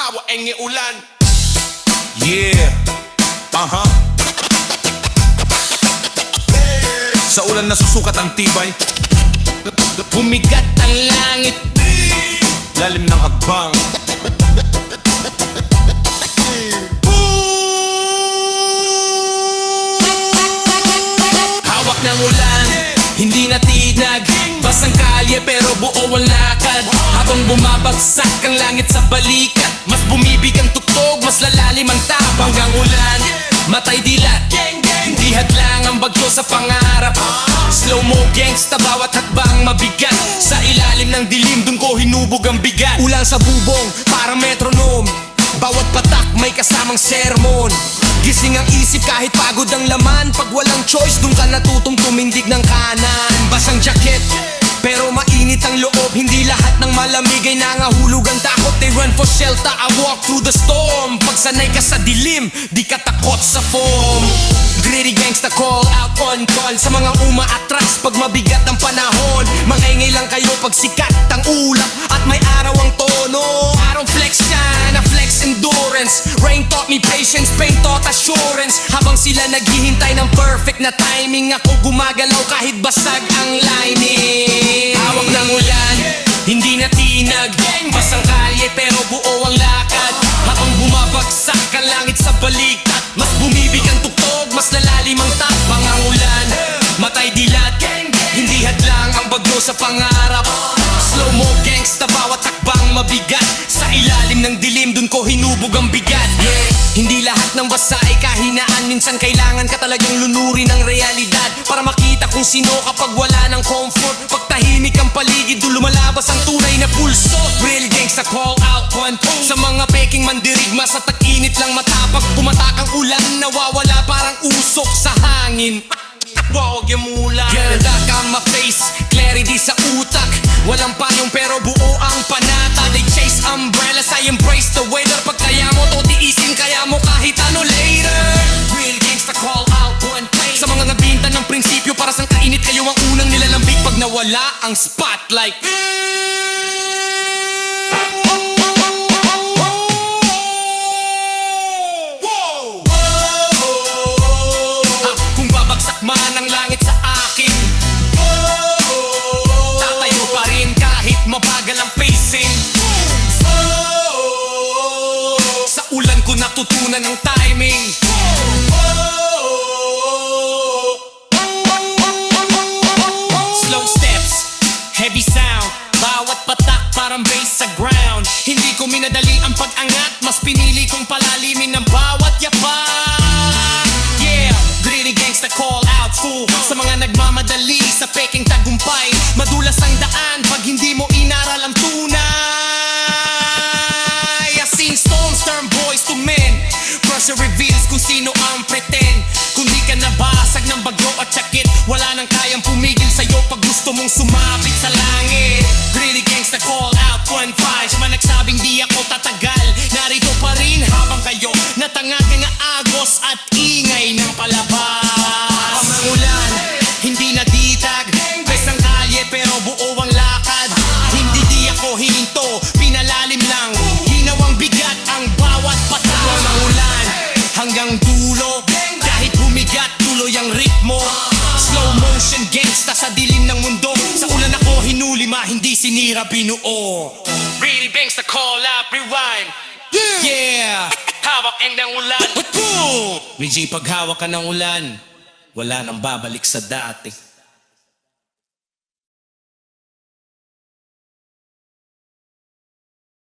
hawa enge ulan. Yeah, sa ulan nasusukat ang tibay. Bumigat ang langit, Lalim ng hakbang. hawak ng ulan, hindi natinag. Basang kalye pero buo ang lakad. Habang bumabagsak ang langit sa balikat, mas bumibig ang tugtog, mas lalalim ang tapang. Hanggang ulan, matay dilat, hindi hadlang ang bagyo sa pangarap. Slow mo gangsta, bawat hakbang mabigat. Sa ilalim ng dilim, dun ko hinubog ang bigat. Ulan sa bubong, parang metronome. Bawat patak may kasamang sermon. Gising ang isip kahit pagod ang laman. Pag walang choice, dun ka natutong tumindig ng kanan. Basang jacket, pero mainit ang loob. Hindi lahat ng malamig ay nangahulog ang takot. They run for shelter, I walk through the storm. Pag sanay ka sa dilim, di ka takot sa foam. Gritty gangsta call out on call sa mga umaatras pag mabigat ang panahon. Mangaingay lang kayo pag sikat ang ulap at may araw ang tono. Arong flex yan, na flex endurance. Rain taught me patience, pain taught assurance. Habang sila naghihintay ng perfect na timing, ako gumagalaw kahit basag ang lining. Hawak ng ulan, hindi natinag. Basang kalye pero buo ang lakad. Habang bumabagsak ang langit sa balikat, mas bumibig ang tugtog, mas lalalim ang tapang. Ang ulan, matay dilat, hindi hadlang ang bagyo sa pangarap. Slow mo gangsta, bawat hakbang mabigat. Sa ilalim ng dilim, dun ko hinubog ang bigat. Hindi lahat ng basa ay kahinaan. Minsan kailangan ka talagang lunurin ng realidad para makita kung sino kapag wala ng comfort. Pag tahimik ang paligid, dun lumalabas ang tunay na pulso. Real gangsta call out one sa mga peking mandirigma. Sa tag-init lang matapag pumatak ang ulan, nawawala parang usok sa hangin. Wag yung mula, ganda ka ma-face, clarity sa utak. Walang payong pero buo ang panata. They chase umbrellas, I embrace the weather. Pag kaya mo to tiisin, kaya mo kahit ano later. Real gangsta call out one place. Sa mga nabintan ng prinsipyo, para sang kainit kayo ang unang nilalambig pag nawala ang spotlight. Kung babagsak man ang langit sa akin, tatayo pa rin kahit mabagal ang pacing. Sa ulan ko natutunan ang timing. Slow steps, heavy sound, bawat patak parang bass sa ground. Hindi ko minadali ang pag-angat, mas pinili kong palalimin ng bawat yapak. Yeah, gritty gangsta call out fool sa mga nagmamadali sa peking tagumpay. Madulas ang daan pag hindi mo inaral ang tunay. I've seen storms turn boys to men. Pressure reveals kung sino ang pretend. Kung di ka nabasag ng bagyo at sakit, wala nang kayang pumigil sa'yo pag gusto mong sumapit sa langit. Gritty gangsta call out 1-5. Sa mga nagsabing di ako tatagal, narito pa rin habang kayo natangag ng agos at ingay ng palabas. Ang ulan, hindi natitag. Besang kalye pero buo ang lakad. Hindi di ako hinto, pinalalim lang. Ginawang bigat ang bawat patak. Ang ulan, hanggang dulo, kahit bumigat tuloy ang ritmo. Slow motion gangsta sa dilim ng mundo. Sa ulan ako hinulima, hindi sinira binuo. Really gangsta call out rewind. Yeah, hawak ang ng ulan. Boom! Medyo paghawak ka ng ulan, wala nang babalik sa dati.